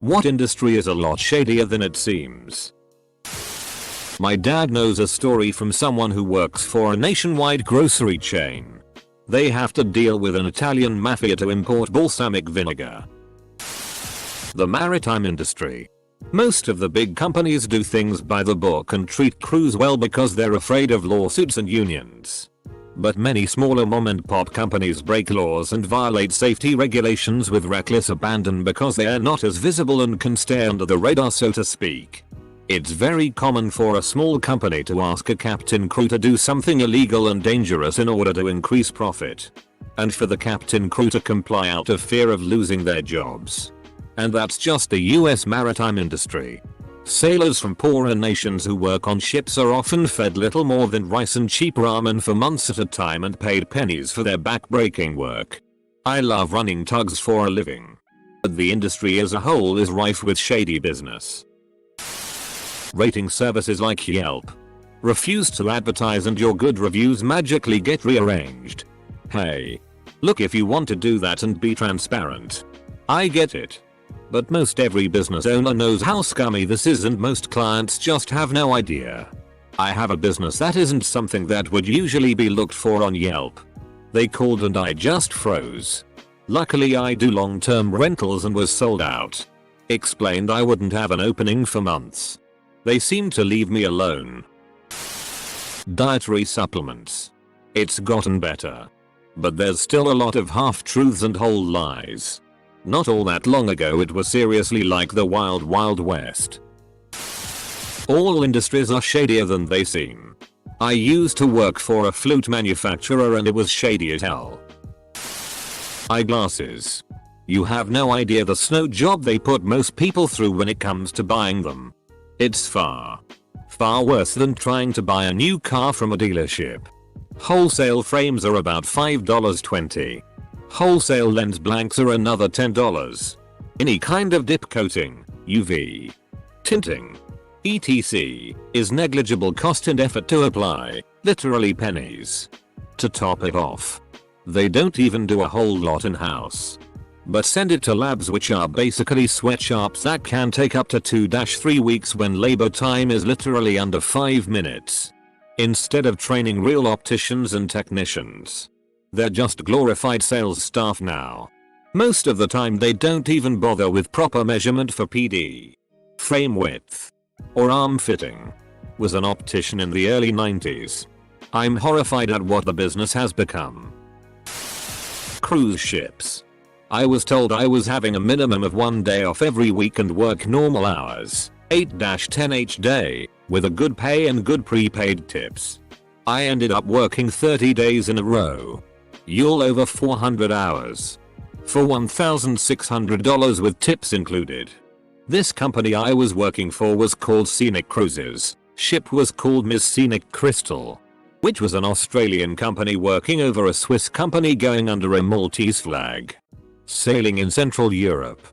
What industry is a lot shadier than it seems? My dad knows a story from someone who works for a nationwide grocery chain. They have to deal with an Italian mafia to import balsamic vinegar. The maritime industry. Most of the big companies do things by the book and treat crews well because they're afraid of lawsuits and unions. But many smaller mom and pop companies break laws and violate safety regulations with reckless abandon because they are not as visible and can stay under the radar, so to speak. It's very common for a small company to ask a captain crew to do something illegal and dangerous in order to increase profit. And for the captain crew to comply out of fear of losing their jobs. And that's just the US maritime industry. Sailors from poorer nations who work on ships are often fed little more than rice and cheap ramen for months at a time and paid pennies for their back-breaking work. I love running tugs for a living. But the industry as a whole is rife with shady business. Rating services like Yelp. Refuse to advertise and your good reviews magically get rearranged. Hey. Look, if you want to do that and be transparent, I get it. But most every business owner knows how scummy this is and most clients just have no idea. I have a business that isn't something that would usually be looked for on Yelp. They called and I just froze. Luckily I do long-term rentals and was sold out. Explained I wouldn't have an opening for months. They seemed to leave me alone. Dietary supplements. It's gotten better. But there's still a lot of half-truths and whole lies. Not all that long ago it was seriously like the wild wild west. All industries are shadier than they seem. I used to work for a flute manufacturer and it was shady as hell. Eyeglasses. You have no idea the snow job they put most people through when it comes to buying them. It's far worse than trying to buy a new car from a dealership. Wholesale frames are about $5.20. Wholesale lens blanks are another $10. Any kind of dip coating, UV, tinting, etc. is negligible cost and effort to apply, literally pennies. To top it off, they don't even do a whole lot in-house. But send it to labs, which are basically sweatshops that can take up to 2-3 weeks when labor time is literally under 5 minutes. Instead of training real opticians and technicians, they're just glorified sales staff now. Most of the time they don't even bother with proper measurement for PD, frame width, or arm fitting. Was an optician in the early 90s. I'm horrified at what the business has become. Cruise ships. I was told I was having a minimum of 1 day off every week and work normal hours, 8-10 each day, with a good pay and good prepaid tips. I ended up working 30 days in a row. You'll over 400 hours. For $1,600 with tips included. This company I was working for was called Scenic Cruises. Ship was called Miss Scenic Crystal, which was an Australian company working over a Swiss company going under a Maltese flag. Sailing in Central Europe.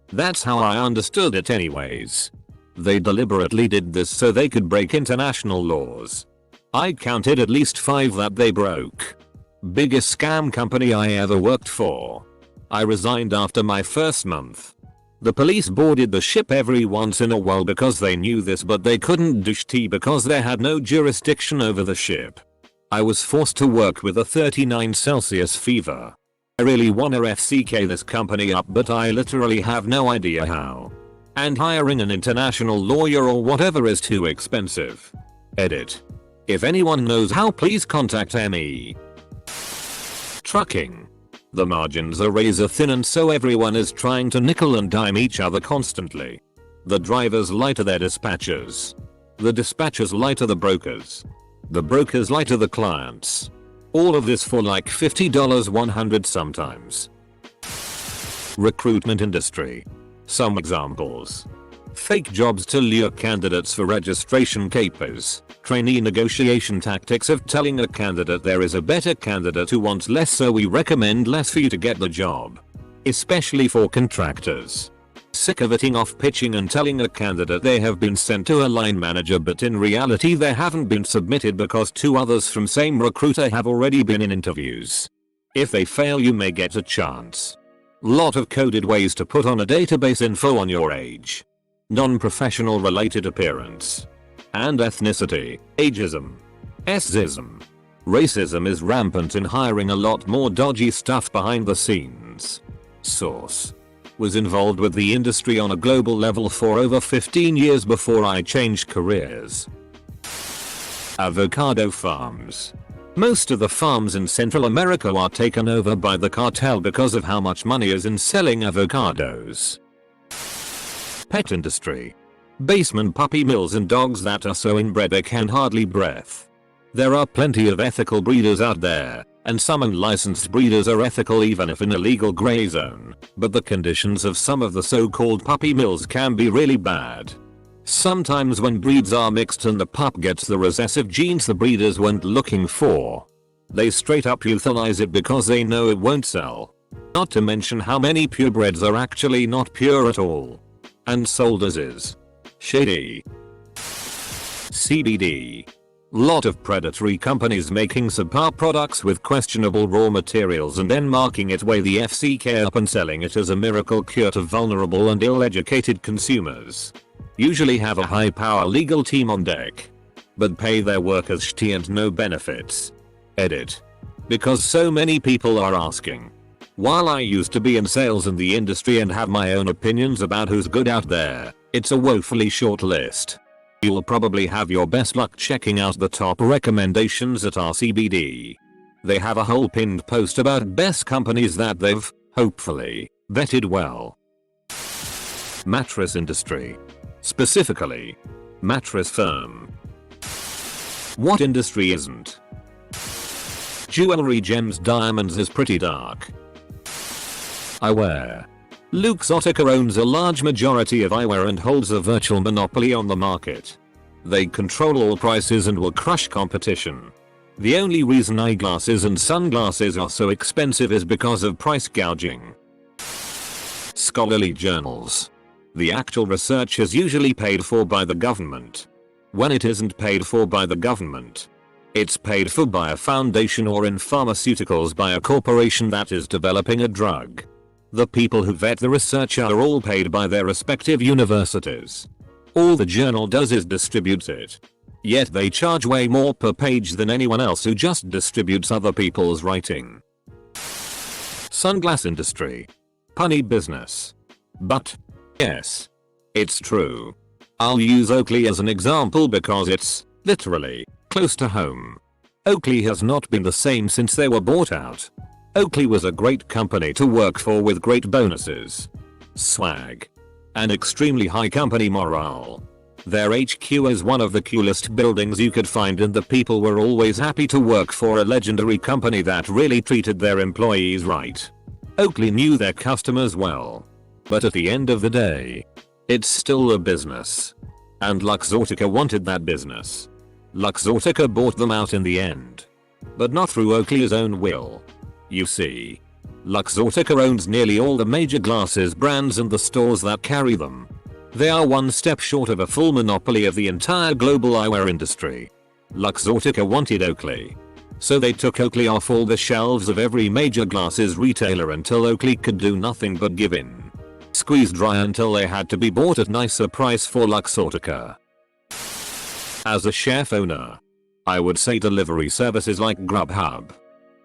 That's how I understood it anyways. They deliberately did this so they could break international laws. I counted at least 5 that they broke. Biggest scam company I ever worked for. I resigned after my first month. The police boarded the ship every once in a while because they knew this, but they couldn't dish tea because they had no jurisdiction over the ship. I was forced to work with a 39 Celsius fever. I really wanna FCK this company up, but I literally have no idea how. And hiring an international lawyer or whatever is too expensive. Edit. If anyone knows how, please contact me. Trucking. The margins are razor thin and so everyone is trying to nickel and dime each other constantly. The drivers lie to their dispatchers. The dispatchers lie to the brokers. The brokers lie to the clients. All of this for like $50, $100 sometimes. Recruitment industry. Some examples. Fake jobs to lure candidates for registration capers. Trainee negotiation tactics of telling a candidate there is a better candidate who wants less, so we recommend less for you to get the job. Especially for contractors. Sick of it off pitching and telling a candidate they have been sent to a line manager, but in reality they haven't been submitted because 2 others from same recruiter have already been in interviews. If they fail, you may get a chance. Lot of coded ways to put on a database info on your age. Non-professional related appearance. And ethnicity, ageism. Sexism. Racism is rampant in hiring, a lot more dodgy stuff behind the scenes. Source. Was involved with the industry on a global level for over 15 years before I changed careers. Avocado farms. Most of the farms in Central America are taken over by the cartel because of how much money is in selling avocados. Pet industry. Basement puppy mills and dogs that are so inbred they can hardly breathe. There are plenty of ethical breeders out there, and some unlicensed breeders are ethical even if in a legal grey zone, but the conditions of some of the so-called puppy mills can be really bad. Sometimes when breeds are mixed and the pup gets the recessive genes the breeders weren't looking for, they straight up euthanize it because they know it won't sell. Not to mention how many purebreds are actually not pure at all. And sold as is. Shady. CBD. Lot of predatory companies making subpar products with questionable raw materials and then marking it way the FCK up and selling it as a miracle cure to vulnerable and ill-educated consumers. Usually have a high-power legal team on deck, but pay their workers shitty and no benefits. Edit. Because so many people are asking. While I used to be in sales in the industry and have my own opinions about who's good out there, it's a woefully short list. You'll probably have your best luck checking out the top recommendations at RCBD. They have a whole pinned post about best companies that they've, hopefully, vetted well. Mattress industry. Specifically, mattress firm. What industry isn't? Jewelry, gems, diamonds is pretty dark. Eyewear. Luxottica owns a large majority of eyewear and holds a virtual monopoly on the market. They control all prices and will crush competition. The only reason eyeglasses and sunglasses are so expensive is because of price gouging. Scholarly journals. The actual research is usually paid for by the government. When it isn't paid for by the government, it's paid for by a foundation or in pharmaceuticals by a corporation that is developing a drug. The people who vet the research are all paid by their respective universities. All the journal does is distributes it. Yet they charge way more per page than anyone else who just distributes other people's writing. Sunglass industry. Punny business. But, yes, it's true. I'll use Oakley as an example because it's, literally, close to home. Oakley has not been the same since they were bought out. Oakley was a great company to work for with great bonuses, swag, and extremely high company morale. Their HQ is one of the coolest buildings you could find and the people were always happy to work for a legendary company that really treated their employees right. Oakley knew their customers well. But at the end of the day, it's still a business. And Luxottica wanted that business. Luxottica bought them out in the end. But not through Oakley's own will. You see, Luxottica owns nearly all the major glasses brands and the stores that carry them. They are one step short of a full monopoly of the entire global eyewear industry. Luxottica wanted Oakley. So they took Oakley off all the shelves of every major glasses retailer until Oakley could do nothing but give in. Squeezed dry until they had to be bought at nicer price for Luxottica. As a chef owner, I would say delivery services like Grubhub.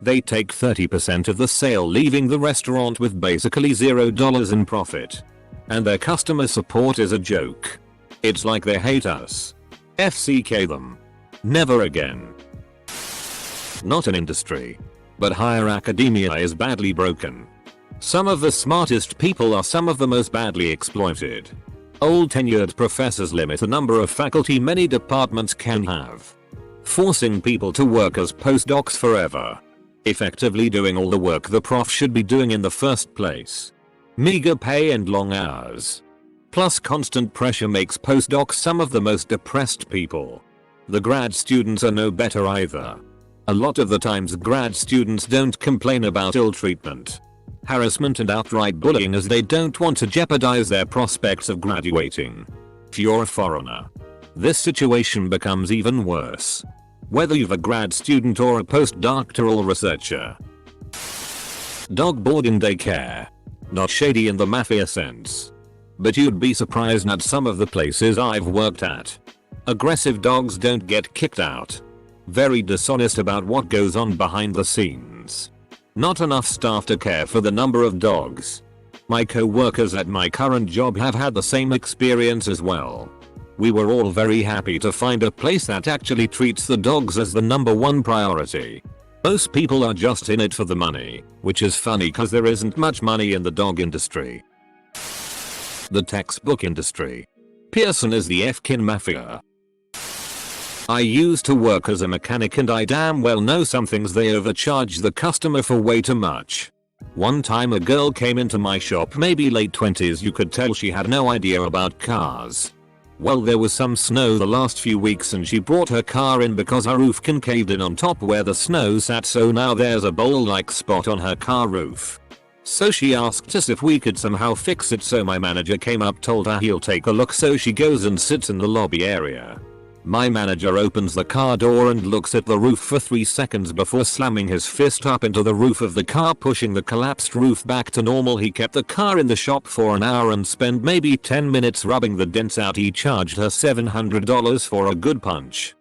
They take 30% of the sale, leaving the restaurant with basically $0 in profit. And their customer support is a joke. It's like they hate us. FCK them. Never again. Not an industry, but higher academia is badly broken. Some of the smartest people are some of the most badly exploited. Old tenured professors limit the number of faculty many departments can have, forcing people to work as postdocs forever, effectively doing all the work the prof should be doing in the first place. Meager pay and long hours, plus constant pressure makes postdocs some of the most depressed people. The grad students are no better either. A lot of the times grad students don't complain about ill treatment, harassment and outright bullying as they don't want to jeopardize their prospects of graduating. If you're a foreigner, this situation becomes even worse, whether you're a grad student or a postdoctoral researcher. Dog boarding daycare. Not shady in the mafia sense. But you'd be surprised at some of the places I've worked at. Aggressive dogs don't get kicked out. Very dishonest about what goes on behind the scenes. Not enough staff to care for the number of dogs. My co-workers at my current job have had the same experience as well. We were all very happy to find a place that actually treats the dogs as the #1 priority. Most people are just in it for the money, which is funny cause there isn't much money in the dog industry. The textbook industry. Pearson is the F-kin mafia. I used to work as a mechanic and I damn well know some things they overcharge the customer for way too much. One time a girl came into my shop, maybe late 20s, you could tell she had no idea about cars. Well, there was some snow the last few weeks and she brought her car in because her roof caved in on top where the snow sat, so now there's a bowl-like spot on her car roof. So she asked us if we could somehow fix it, so my manager came up, told her he'll take a look, so she goes and sits in the lobby area. My manager opens the car door and looks at the roof for 3 seconds before slamming his fist up into the roof of the car, pushing the collapsed roof back to normal. He kept the car in the shop for an hour and spent maybe 10 minutes rubbing the dents out. He charged her $700 for a good punch.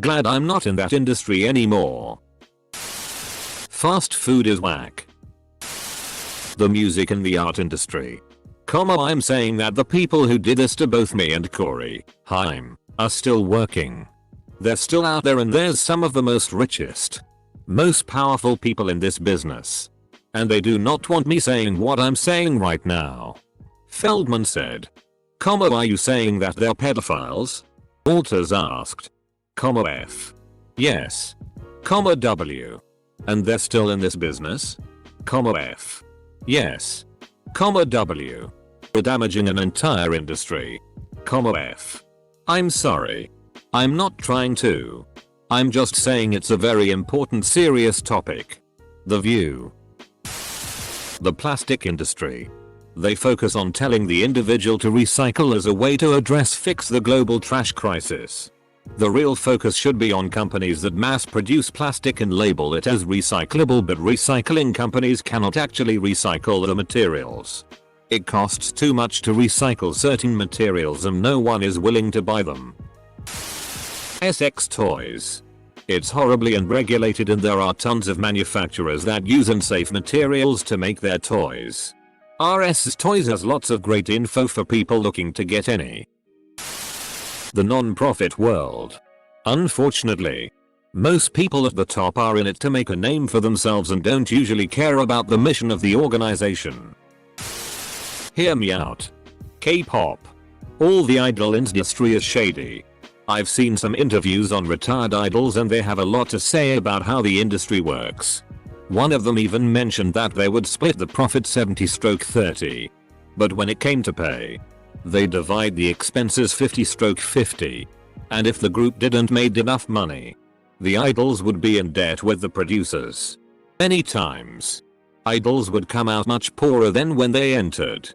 Glad I'm not in that industry anymore. Fast food is whack. The music and the art industry. I'm saying that the people who did this to both me and Corey Haim are still working. They're still out there and there's some of the most richest, most powerful people in this business. And they do not want me saying what I'm saying right now. Feldman said. Are you saying that they're pedophiles? Walters asked. F. Yes. W. And they're still in this business? F. Yes. W. We're damaging an entire industry. F. I'm sorry. I'm not trying to. I'm just saying it's a very important, serious topic. The View. The plastic industry. They focus on telling the individual to recycle as a way to fix the global trash crisis. The real focus should be on companies that mass produce plastic and label it as recyclable, but recycling companies cannot actually recycle the materials. It costs too much to recycle certain materials and no one is willing to buy them. SX Toys. It's horribly unregulated and there are tons of manufacturers that use unsafe materials to make their toys. RS Toys has lots of great info for people looking to get any. The non-profit world. Unfortunately, most people at the top are in it to make a name for themselves and don't usually care about the mission of the organization. Hear me out. K-pop. All the idol industry is shady. I've seen some interviews on retired idols and they have a lot to say about how the industry works. One of them even mentioned that they would split the profit 70/30. But when it came to pay, they divide the expenses 50/50. And if the group didn't made enough money, the idols would be in debt with the producers. Many times, idols would come out much poorer than when they entered.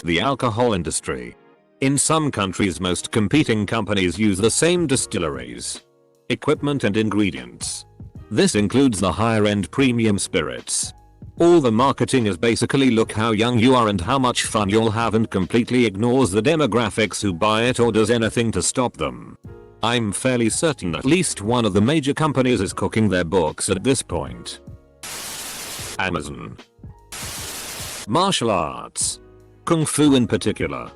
The alcohol industry. In some countries, most competing companies use the same distilleries, equipment and ingredients. This includes the higher end premium spirits. All the marketing is basically look how young you are and how much fun you'll have, and completely ignores the demographics who buy it or does anything to stop them. I'm fairly certain at least one of the major companies is cooking their books at this point. Amazon. Martial arts. Kung Fu in particular.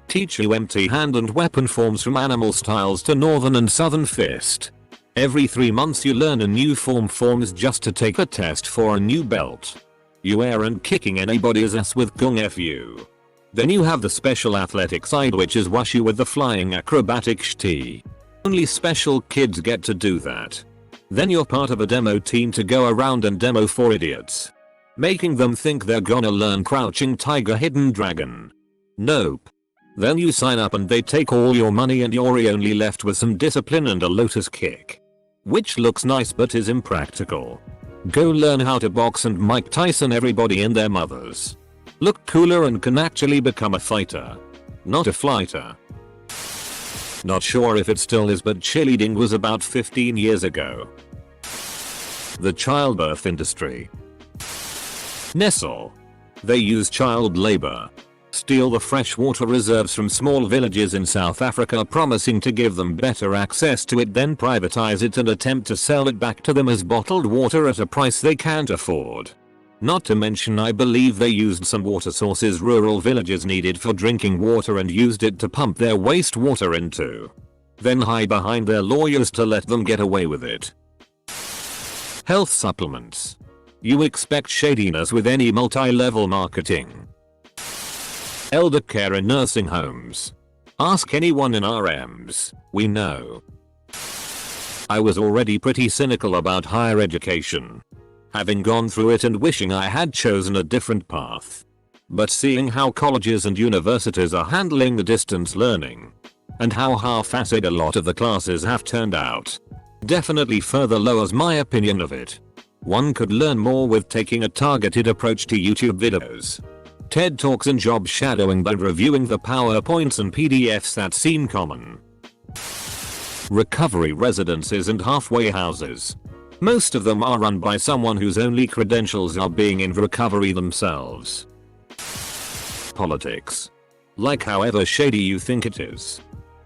Teach you empty hand and weapon forms from animal styles to northern and southern fist. Every 3 months you learn a new forms just to take a test for a new belt. You aren't kicking anybody's ass with Kung Fu. Then you have the special athletic side, which is Wushu with the flying acrobatic Shady. Only special kids get to do that. Then you're part of a demo team to go around and demo for idiots, making them think they're gonna learn Crouching Tiger, Hidden Dragon. Nope. Then you sign up and they take all your money and you're only left with some discipline and a lotus kick. Which looks nice but is impractical. Go learn how to box and Mike Tyson everybody and their mothers. Look cooler and can actually become a fighter, not a flighter. Not sure if it still is, but cheerleading was about 15 years ago. The childbirth industry. Nestle. They use child labor, steal the freshwater reserves from small villages in South Africa, promising to give them better access to it, then privatize it and attempt to sell it back to them as bottled water at a price they can't afford. Not to mention, I believe they used some water sources rural villages needed for drinking water and used it to pump their wastewater into. Then hide behind their lawyers to let them get away with it. Health supplements. You expect shadiness with any multi-level marketing. Elder care in nursing homes. Ask anyone in RMs, we know. I was already pretty cynical about higher education, having gone through it and wishing I had chosen a different path. But seeing how colleges and universities are handling the distance learning, and how half-assed a lot of the classes have turned out, definitely further lowers my opinion of it. One could learn more with taking a targeted approach to YouTube videos, TED Talks and job shadowing by reviewing the PowerPoints and PDFs that seem common. Recovery residences and halfway houses. Most of them are run by someone whose only credentials are being in recovery themselves. Politics. Like however shady you think it is.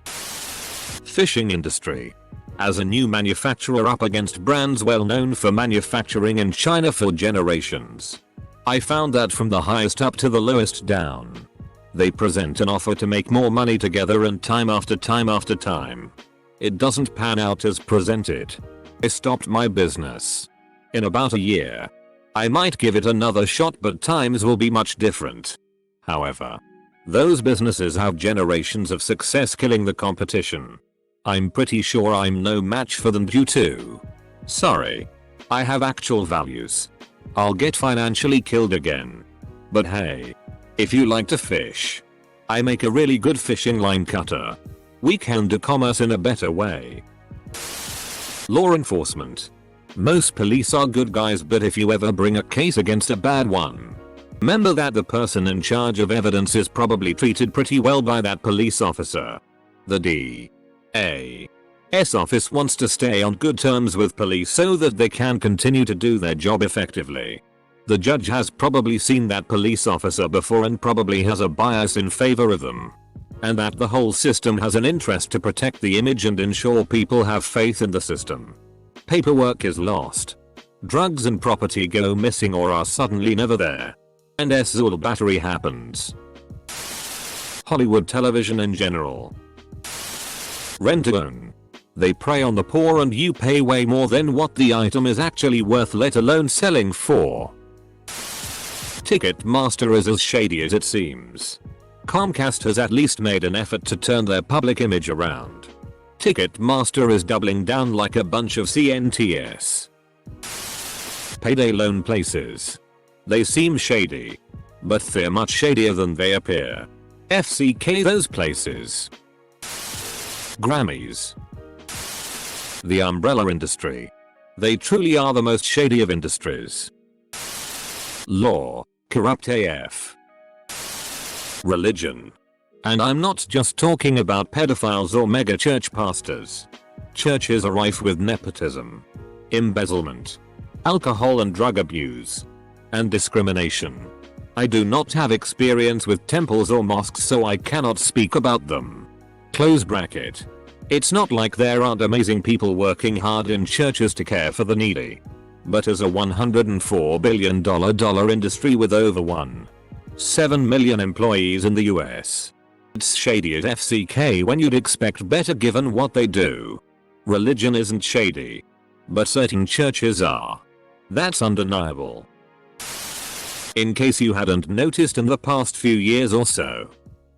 Fishing industry. As a new manufacturer up against brands well known for manufacturing in China for generations, I found that from the highest up to the lowest down, they present an offer to make more money together, and time after time after time, it doesn't pan out as presented. I stopped my business. In about a year, I might give it another shot, but times will be much different. However, those businesses have generations of success killing the competition. I'm pretty sure I'm no match for them due to, sorry, I have actual values. I'll get financially killed again. But hey, if you like to fish, I make a really good fishing line cutter. We can do commerce in a better way. Law enforcement. Most police are good guys, but if you ever bring a case against a bad one, remember that the person in charge of evidence is probably treated pretty well by that police officer. The DA's office wants to stay on good terms with police so that they can continue to do their job effectively. The judge has probably seen that police officer before and probably has a bias in favor of them. And that the whole system has an interest to protect the image and ensure people have faith in the system. Paperwork is lost. Drugs and property go missing or are suddenly never there. And assault battery happens. Hollywood television in general. Rent to own. They prey on the poor and you pay way more than what the item is actually worth, let alone selling for. Ticketmaster is as shady as it seems. Comcast has at least made an effort to turn their public image around. Ticketmaster is doubling down like a bunch of CNTS. Payday loan places. They seem shady, but they're much shadier than they appear. FCK those places. Grammys. The umbrella industry. They truly are the most shady of industries. Law. Corrupt AF. Religion. And I'm not just talking about pedophiles or mega church pastors. Churches are rife with nepotism, embezzlement, alcohol and drug abuse, and discrimination. I do not have experience with temples or mosques, so I cannot speak about them. Close bracket. It's not like there aren't amazing people working hard in churches to care for the needy. But as a $104 billion industry with over 1.7 million employees in the US, it's shady as FCK when you'd expect better given what they do. Religion isn't shady, but certain churches are. That's undeniable. In case you hadn't noticed in the past few years or so,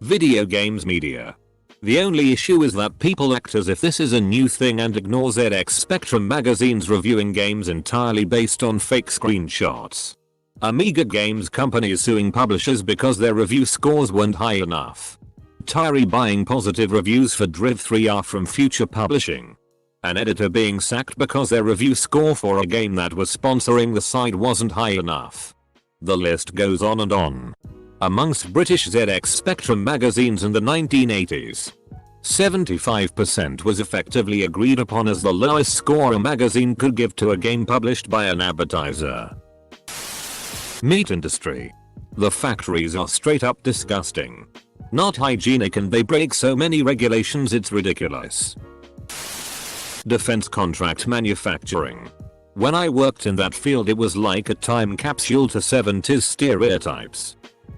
video games media. The only issue is that people act as if this is a new thing and ignore ZX Spectrum magazines reviewing games entirely based on fake screenshots. Amiga Games companies suing publishers because their review scores weren't high enough. Atari buying positive reviews for Driv 3R from Future Publishing. An editor being sacked because their review score for a game that was sponsoring the site wasn't high enough. The list goes on and on. Amongst British ZX Spectrum magazines in the 1980s, 75% was effectively agreed upon as the lowest score a magazine could give to a game published by an advertiser. Meat industry. The factories are straight up disgusting. Not hygienic, and they break so many regulations it's ridiculous. Defense contract manufacturing. When I worked in that field, it was like a time capsule to 70s stereotypes.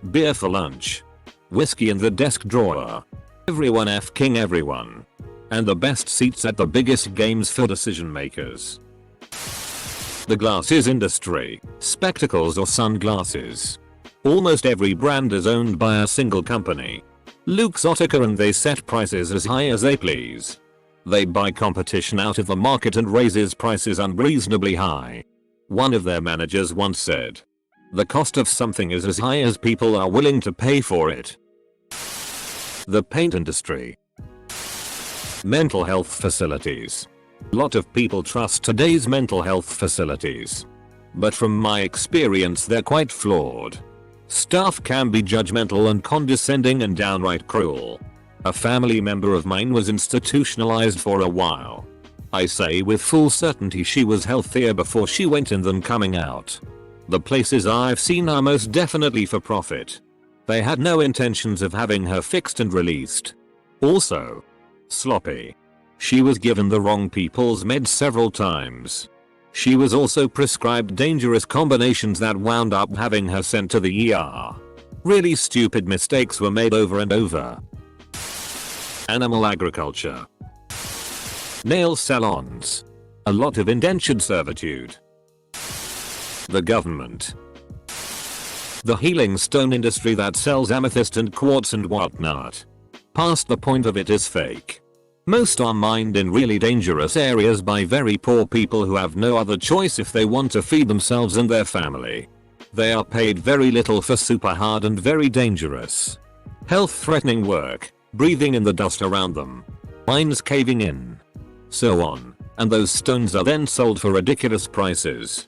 Beer for lunch. Whiskey in the desk drawer. Everyone f***ing everyone. And the best seats at the biggest games for decision makers. The glasses industry. Spectacles or sunglasses. Almost every brand is owned by a single company. Luxottica, and they set prices as high as they please. They buy competition out of the market and raises prices unreasonably high. One of their managers once said, "The cost of something is as high as people are willing to pay for it." The paint industry. Mental health facilities. Lot of people trust today's mental health facilities. But from my experience, they're quite flawed. Staff can be judgmental and condescending and downright cruel. A family member of mine was institutionalized for a while. I say with full certainty she was healthier before she went in than coming out. The places I've seen are most definitely for profit. They had no intentions of having her fixed and released. Also, sloppy. She was given the wrong people's meds several times. She was also prescribed dangerous combinations that wound up having her sent to the ER. Really stupid mistakes were made over and over. Animal agriculture. Nail salons. A lot of indentured servitude. The government. The healing stone industry that sells amethyst and quartz and whatnot. Past the point of it is fake. Most are mined in really dangerous areas by very poor people who have no other choice if they want to feed themselves and their family. They are paid very little for super hard and very dangerous, health-threatening work, breathing in the dust around them, mines caving in, so on, and those stones are then sold for ridiculous prices.